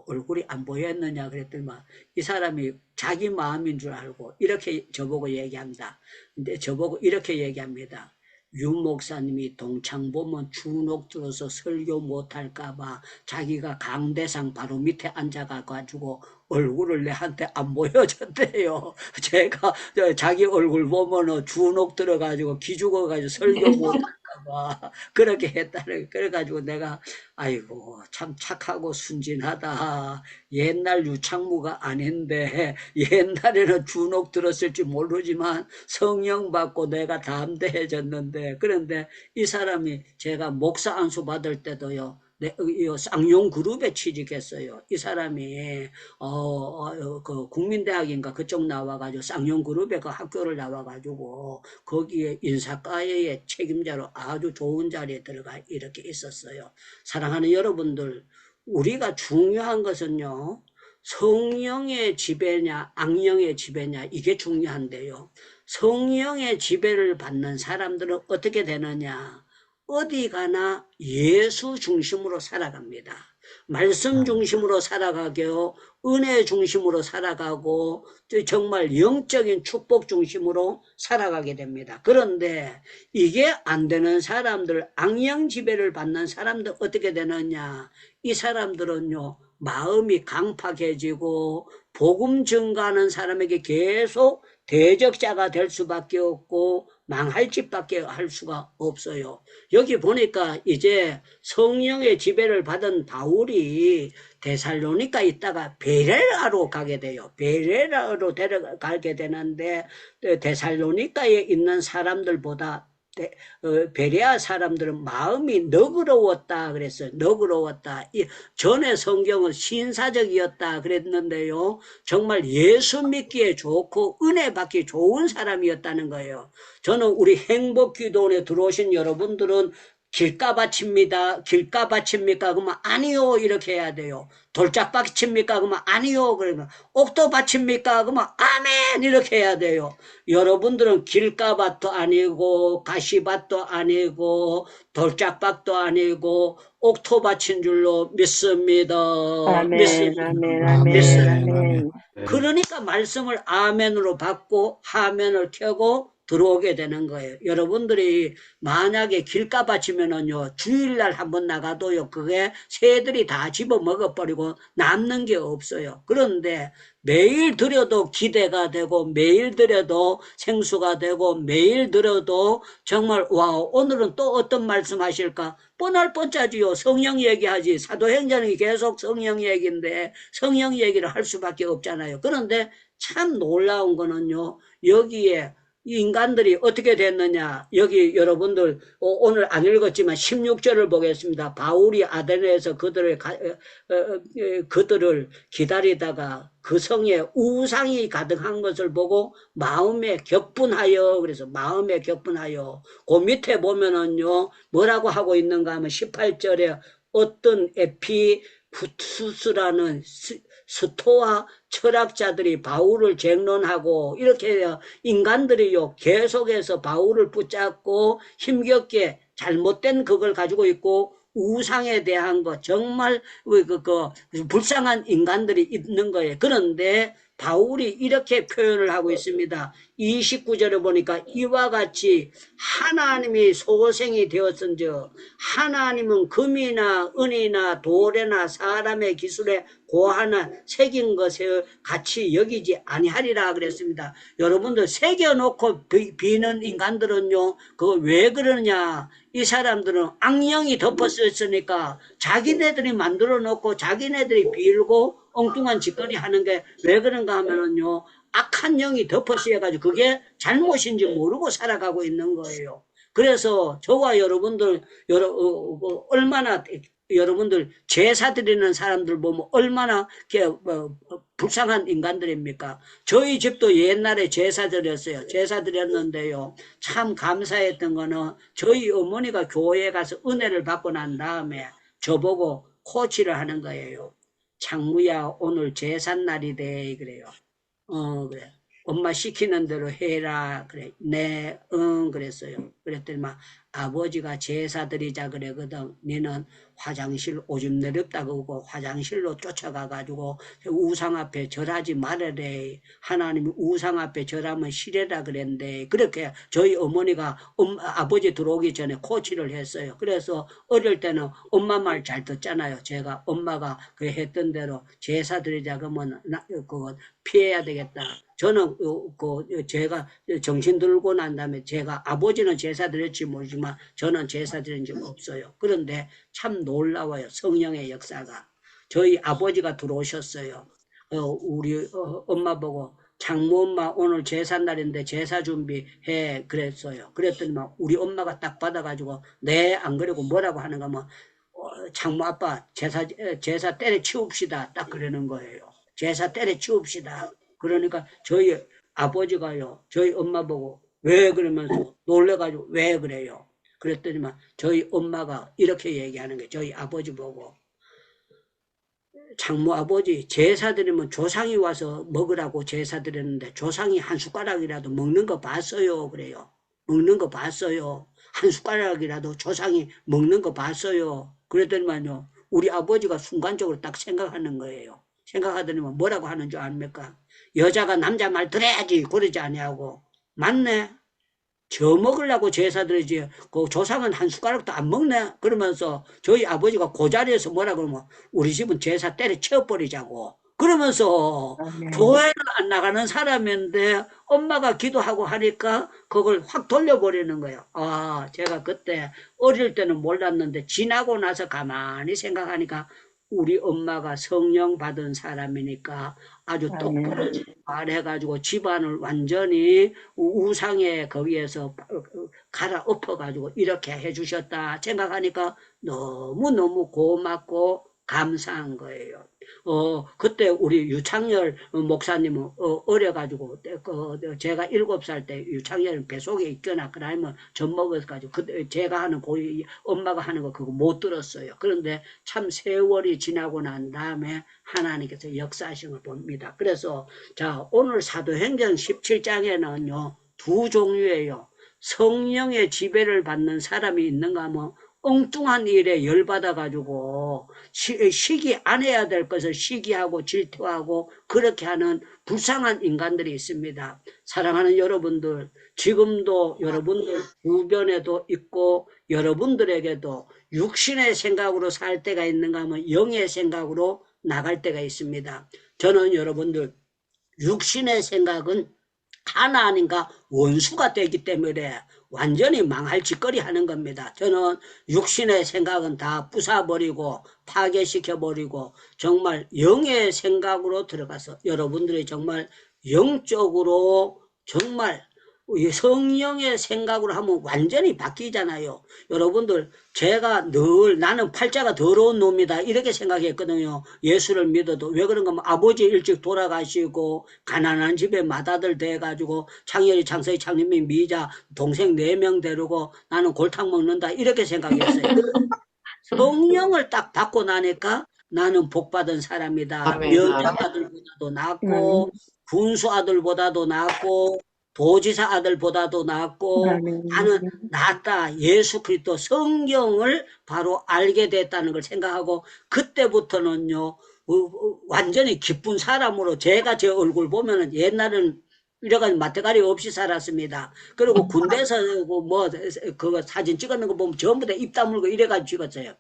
얼굴이 안 보였느냐 그랬더니 이 사람이 자기 마음인 줄 알고 이렇게 저보고 얘기합니다. 근데 저보고 이렇게 얘기합니다. 유 목사님이 동창 보면 주눅 들어서 설교 못할까봐 자기가 강대상 바로 밑에 앉아가지고 얼굴을 내한테 안 보여줬대요. 제가 자기 얼굴 보면 주눅 들어가지고 기죽어가지고 설교 못할까봐 그렇게 했다는. 그래가지고 내가 아이고 참 착하고 순진하다. 옛날 유창무가 아닌데 옛날에는 주눅 들었을지 모르지만 성령 받고 내가 담대해졌는데. 그런데 이 사람이 제가 목사 안수 받을 때도요. 쌍용 그룹에 취직했어요. 이 사람이 그 국민대학인가 그쪽 나와가지고 쌍용 그룹에 그 학교를 나와가지고 거기에 인사과의 책임자로 아주 좋은 자리에 들어가 이렇게 있었어요. 사랑하는 여러분들, 우리가 중요한 것은요, 성령의 지배냐 악령의 지배냐 이게 중요한데요. 성령의 지배를 받는 사람들은 어떻게 되느냐? 어디 가나 예수 중심으로 살아갑니다. 말씀 중심으로 살아가고 은혜 중심으로 살아가고 정말 영적인 축복 중심으로 살아가게 됩니다. 그런데 이게 안 되는 사람들, 악령 지배를 받는 사람들 어떻게 되느냐? 이 사람들은요, 마음이 강팍해지고 복음 증거하는 사람에게 계속 대적자가 될 수밖에 없고 망할 짓밖에 할 수가 없어요. 여기 보니까 이제 성령의 지배를 받은 바울이 데살로니가 있다가 베레라로 가게 돼요. 베레라로 데려가게 되는데 데살로니가에 있는 사람들보다 베레아 사람들은 마음이 너그러웠다 그랬어요. 너그러웠다. 전에 성경은 신사적이었다 그랬는데요. 정말 예수 믿기에 좋고 은혜 받기 좋은 사람이었다는 거예요. 저는 우리 행복기도원에 들어오신 여러분들은 길가밭입니다. 길가밭입니까? 그러면 아니요. 이렇게 해야 돼요. 돌짝밭입니까? 그러면 아니요. 그러면 옥토밭입니까? 그러면 아멘. 이렇게 해야 돼요. 여러분들은 길가밭도 아니고 가시밭도 아니고 돌짝밭도 아니고 옥토밭인 줄로 믿습니다. 아멘, 믿습니다. 아멘, 아멘, 믿습니다. 아멘. 그러니까 말씀을 아멘으로 받고 화면을 켜고 들어오게 되는 거예요. 여러분들이 만약에 길가밭이면은요, 주일날 한번 나가도요, 그게 새들이 다 집어 먹어버리고 남는 게 없어요. 그런데 매일 들여도 기대가 되고, 매일 들여도 생수가 되고, 매일 들여도 정말, 와, 오늘은 또 어떤 말씀 하실까? 뻔할 뻔짜지요. 성령 얘기하지. 사도행전이 계속 성령 얘기인데, 성령 얘기를 할 수밖에 없잖아요. 그런데 참 놀라운 거는요, 여기에 인간들이 어떻게 됐느냐. 여기 여러분들 오늘 안 읽었지만 16절을 보겠습니다. 바울이 아데네에서 그들을 기다리다가 그 성에 우상이 가득한 것을 보고 마음에 격분하여, 그래서 마음에 격분하여, 그 밑에 보면은요 뭐라고 하고 있는가 하면 18절에 어떤 에피푸투스라는 스토아 철학자들이 바울을 쟁론하고, 이렇게 인간들이요 계속해서 바울을 붙잡고 힘겹게 잘못된 그걸 가지고 있고 우상에 대한 거 정말 불쌍한 인간들이 있는 거예요. 그런데 바울이 이렇게 표현을 하고 있습니다. 29절에 보니까 이와 같이 하나님이 소생이 되었은즉 하나님은 금이나 은이나 돌에나 사람의 기술에 고하나 새긴 것을 같이 여기지 아니하리라 그랬습니다. 여러분들 새겨놓고 비는 인간들은요, 그거 왜 그러냐? 이 사람들은 악령이 덮었으니까 자기네들이 만들어 놓고 자기네들이 빌고 엉뚱한 짓거리 하는 게 왜 그런가 하면은요, 악한 영이 덮었어가지고 그게 잘못인지 모르고 살아가고 있는 거예요. 그래서 저와 여러분들, 얼마나 여러분들 제사 드리는 사람들 보면 얼마나 불쌍한 인간들입니까? 저희 집도 옛날에 제사 드렸어요. 제사 드렸는데요, 참 감사했던 거는 저희 어머니가 교회에 가서 은혜를 받고 난 다음에 저보고 코치를 하는 거예요. 장무야, 오늘 제삿날이래. 그래요. 그래. 엄마 시키는 대로 해라. 그래. 네, 그랬어요. 그랬더니 막 아버지가 제사 드리자 그래거든. 너는 화장실 오줌 내렸다고 그러고 화장실로 쫓아가가지고 우상 앞에 절하지 말아래. 하나님이 우상 앞에 절하면 시래라 그랬는데, 그렇게 저희 어머니가 아버지 들어오기 전에 코치를 했어요. 그래서 어릴 때는 엄마 말 잘 듣잖아요. 제가 엄마가 그 했던 대로 제사 드리자 그러면 그거 피해야 되겠다. 저는 제가 정신 들고 난 다음에 제가 아버지는 제사 드렸지 모르지만 저는 제사 드린 적 없어요. 그런데 참 놀라워요. 성령의 역사가. 저희 아버지가 들어오셨어요. 우리 엄마 보고 장모 엄마 오늘 제삿날인데 제사 준비해 그랬어요. 그랬더니 막 우리 엄마가 딱 받아가지고 네, 안 그러고 뭐라고 하는가 하면 장모 아빠 제사 때려치웁시다. 딱 그러는 거예요. 제사 때려치웁시다. 그러니까 저희 아버지가요, 저희 엄마 보고 왜 그러면서 놀래가지고 왜 그래요? 그랬더니만 저희 엄마가 이렇게 얘기하는 거예요. 저희 아버지 보고 장모 아버지 제사 드리면 조상이 와서 먹으라고 제사 드렸는데 조상이 한 숟가락이라도 먹는 거 봤어요. 그래요. 먹는 거 봤어요. 한 숟가락이라도 조상이 먹는 거 봤어요. 그랬더니만요, 우리 아버지가 순간적으로 딱 생각하는 거예요. 생각하더니만 뭐라고 하는 줄 압니까? 여자가 남자 말 들어야지 그러지 아니하고, 맞네, 저 먹으려고 제사 드리지 그 조상은 한 숟가락도 안 먹네. 그러면서 저희 아버지가 그 자리에서 뭐라 그러면 우리 집은 제사 때려치워버리자고 그러면서 교회를 안 나가는 사람인데 엄마가 기도하고 하니까 그걸 확 돌려버리는 거예요. 아, 제가 그때 어릴 때는 몰랐는데 지나고 나서 가만히 생각하니까 우리 엄마가 성령 받은 사람이니까 아주 똑바로 말해가지고 집안을 완전히 우상의 거기에서 갈아엎어가지고 이렇게 해주셨다 생각하니까 너무너무 고맙고 감사한 거예요. 그때 우리 유창열 목사님은 어려가지고 제가 7살 때 유창열 뱃속에 있거나 그러면 젖 먹어가지고 제가 하는 엄마가 하는 거 그거 못 들었어요. 그런데 참 세월이 지나고 난 다음에 하나님께서 역사하신 걸 봅니다. 그래서 자, 오늘 사도행전 17장에는요 2종류예요. 성령의 지배를 받는 사람이 있는가 하면 엉뚱한 일에 열받아가지고 시기 안 해야 될 것을 시기하고 질투하고 그렇게 하는 불쌍한 인간들이 있습니다. 사랑하는 여러분들, 지금도 여러분들 주변에도 있고 여러분들에게도 육신의 생각으로 살 때가 있는가 하면 영의 생각으로 나갈 때가 있습니다. 저는 여러분들 육신의 생각은 하나님과 원수가 되기 때문에 완전히 망할 짓거리 하는 겁니다. 저는 육신의 생각은 다 부숴버리고 파괴시켜버리고 정말 영의 생각으로 들어가서 여러분들이 정말 영적으로 정말 성령의 생각으로 하면 완전히 바뀌잖아요. 여러분들 제가 늘 나는 팔자가 더러운 놈이다 이렇게 생각했거든요. 예수를 믿어도. 왜 그런가 하면 아버지 일찍 돌아가시고 가난한 집에 맏아들 돼가지고 창렬이 창서이 창림이 미자 동생 4명 데리고 나는 골탕 먹는다 이렇게 생각했어요. 성령을 딱 받고 나니까 나는 복받은 사람이다. 아멘. 며느리 아들보다도 낫고 군수 아들보다도 낫고 도지사 아들보다도 낫고 나는 낫다. 예수 그리스도 성경을 바로 알게 됐다는 걸 생각하고 그때부터는요 완전히 기쁜 사람으로 제가 제 얼굴 보면은 옛날은 이래가지고 맛대가리 없이 살았습니다. 그리고 군대에서 뭐 그거 사진 찍었는 거 보면 전부 다 입 다물고 이래가지고 찍었어요.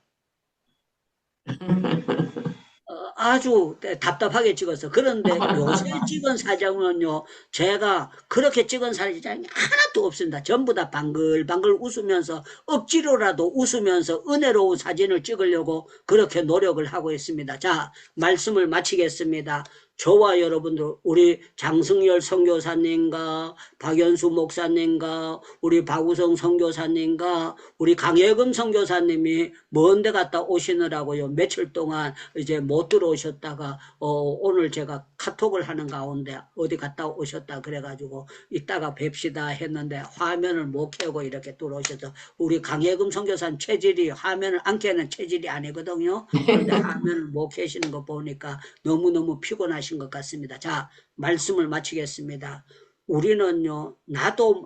아주 답답하게 찍었어. 그런데 요새 찍은 사진은요, 제가 그렇게 찍은 사진이 하나도 없습니다. 전부 다 방글방글 웃으면서, 억지로라도 웃으면서 은혜로운 사진을 찍으려고 그렇게 노력을 하고 있습니다. 자, 말씀을 마치겠습니다. 저와 여러분들, 우리 장승열 선교사님과 박연수 목사님과 우리 박우성 선교사님과 우리 강혜금 선교사님이 먼 데 갔다 오시느라고요. 며칠 동안 이제 못 들어오셨다가 오늘 제가 카톡을 하는 가운데 어디 갔다 오셨다 그래가지고 이따가 뵙시다 했는데 화면을 못 켜고 이렇게 들어오셔서 우리 강혜금 선교사님 체질이 화면을 안 켜는 체질이 아니거든요. 그런데 화면을 못 켜시는 거 보니까 너무너무 피곤하신 것 같습니다. 자, 말씀을 마치겠습니다. 우리는요,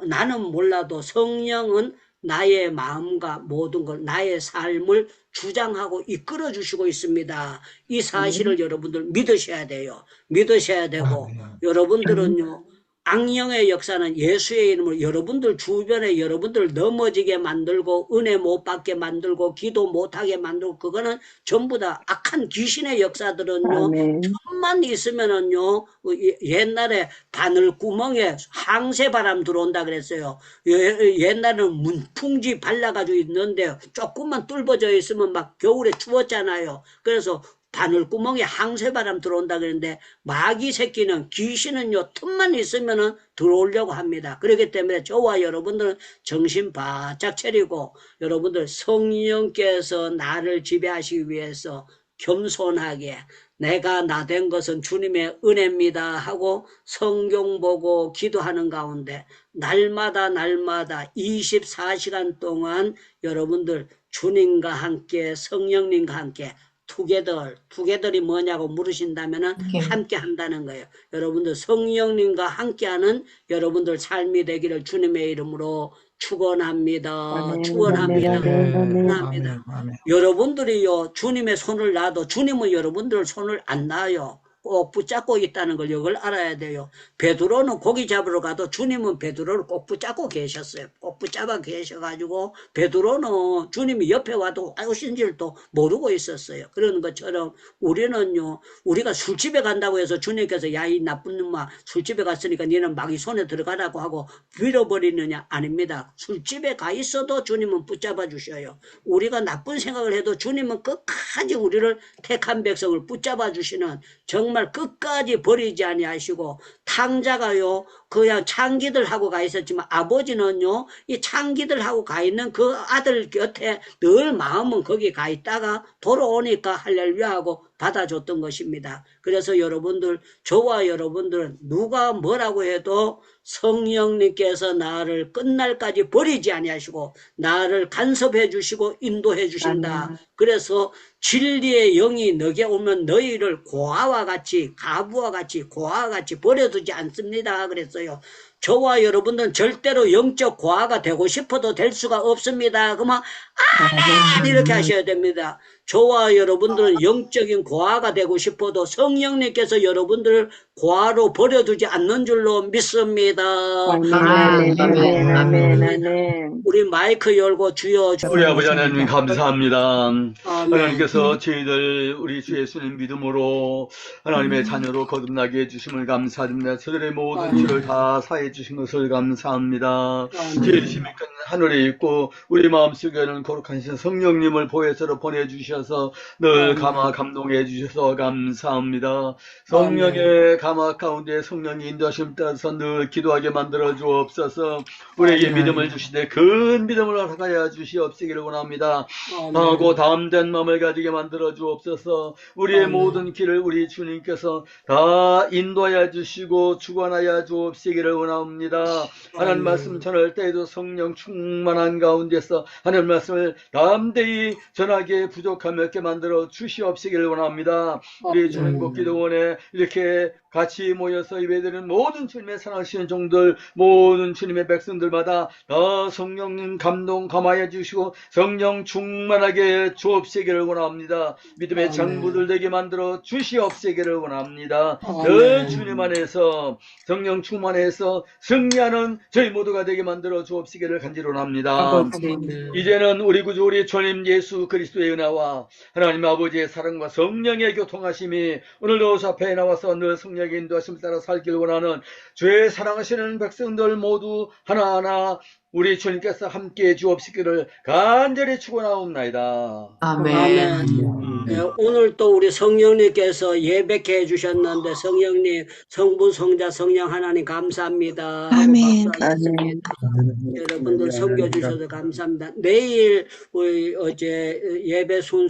나는 몰라도 성령은 나의 마음과 모든 걸, 나의 삶을 주장하고 이끌어 주시고 있습니다. 이 사실을 여러분들 믿으셔야 돼요. 믿으셔야 되고, 여러분들은요, 악령의 역사는 예수의 이름으로 여러분들 주변에 여러분들 넘어지게 만들고 은혜 못 받게 만들고 기도 못하게 만들고 그거는 전부 다 악한 귀신의 역사들은요. 천만 있으면은요. 옛날에 바늘구멍에 항세바람 들어온다 그랬어요. 옛날에는 문풍지 발라가지고 있는데 조금만 뚫어져 있으면 막 겨울에 추웠잖아요. 그래서 바늘구멍에 항세바람 들어온다 그러는데 마귀 새끼는 귀신은요 틈만 있으면은 들어오려고 합니다. 그렇기 때문에 저와 여러분들은 정신 바짝 차리고 여러분들 성령께서 나를 지배하시기 위해서 겸손하게 내가 나 된 것은 주님의 은혜입니다 하고 성경 보고 기도하는 가운데 날마다 24시간 동안 여러분들 주님과 함께 성령님과 함께 투게더이 뭐냐고 물으신다면은 함께 한다는 거예요. 여러분들 성령님과 함께하는 여러분들 삶이 되기를 주님의 이름으로 축원합니다. 축원합니다. 축원합니다. 여러분들이요 주님의 손을 놔도 주님은 여러분들 손을 안 놔요. 꼭 붙잡고 있다는 걸 이걸 알아야 돼요. 베드로는 고기 잡으러 가도 주님은 베드로를 꼭 붙잡고 계셨어요. 꼭 붙잡아 계셔가지고 베드로는 주님이 옆에 와도 오신 줄도 모르고 있었어요. 그런 것처럼 우리는요, 우리가 술집에 간다고 해서 주님께서 야, 이 나쁜 놈아, 술집에 갔으니까 니는 마귀 손에 들어가라고 하고 밀어버리느냐? 아닙니다. 술집에 가 있어도 주님은 붙잡아 주셔요. 우리가 나쁜 생각을 해도 주님은 끝까지 우리를 택한 백성을 붙잡아 주시는, 정말 끝까지 버리지 아니하시고, 탕자가요 그냥 창기들 하고 가 있었지만 아버지는요 이 창기들 하고 가 있는 그 아들 곁에 늘 마음은 거기 가 있다가 돌아오니까 할렐루야 하고 받아줬던 것입니다. 그래서 여러분들, 저와 여러분들은 누가 뭐라고 해도 성령님께서 나를 끝날까지 버리지 아니하시고 나를 간섭해 주시고 인도해 주신다. 그래서 진리의 영이 너게 오면 너희를 고아와 같이, 가부와 같이, 고아와 같이 버려두지 않습니다. 그랬어요. 저와 여러분들은 절대로 영적 고아가 되고 싶어도 될 수가 없습니다. 그러면 아멘 이렇게 하셔야 됩니다. 저와 여러분들은 영적인 고아가 되고 싶어도 성령님께서 여러분들을 고아로 버려두지 않는 줄로 믿습니다. 아멘, 아멘, 아멘, 아멘. 우리 마이크 열고 주여. 우리 아버지 하나님 감사합니다. 아멘. 하나님께서 저희들 우리 주 예수님 믿음으로 하나님의 자녀로 거듭나게 해주심을 감사드립니다. 저들의 모든 죄를 다 사해 주신 것을 감사합니다. 죄의심이 큰 하늘에 있고 우리 마음속에는 거룩한 신 성령님을 보혜사로 보내주셔서 늘 감동해 주셔서 감사합니다. 성령의 감화 가운데 성령이 인도하심 따라서 늘 기도하게 만들어 주옵소서. 우리에게 믿음을 주시되 큰 믿음을 허락하여 주시옵시기를 원합니다. 하고 담된 마음을 가지게 만들어 주옵소서. 우리의 모든 길을 우리 주님께서 다 인도하여 주시고 주관하여 주옵시기를 원합니다. 하나님 말씀 전할 때에도 성령 충만한 가운데서 하나님 말씀을 담대히 전하게 부족함 없게 만들어 주시옵시기를 원합니다. 우리 주님국 기도원에 이렇게 같이 모여서 예배드리는 모든 주님의 사랑하시는 종들, 모든 주님의 백성들마다 성령님 감동 감화해 주시고 성령 충만하게 주옵시기를 원합니다. 믿음의 장부들 되게 만들어 주시옵시기를 원합니다. 늘 주님 안에서 성령 충만해서 승리하는 저희 모두가 되게 만들어 주옵시기를 간절히 원합니다. 이제는 우리 구주 우리 주님 예수 그리스도의 은혜와 하나님 아버지의 사랑과 성령의 교통하심이 오늘도 저 앞에 나와서 늘 성령의 인도하심을 따라 살길 원하는 주의 사랑하시는 백성들 모두 하나하나 우리 주님께서 함께해 주옵시기를 간절히 축원하옵나이다. 아멘. 네, 오늘 또 우리 성령님께서 예배케 해주셨는데 성령님, 성부, 성자, 성령 하나님 감사합니다. 아멘. 여러분들 섬겨주셔서 감사합니다. 내일 우리 어제 예배 순서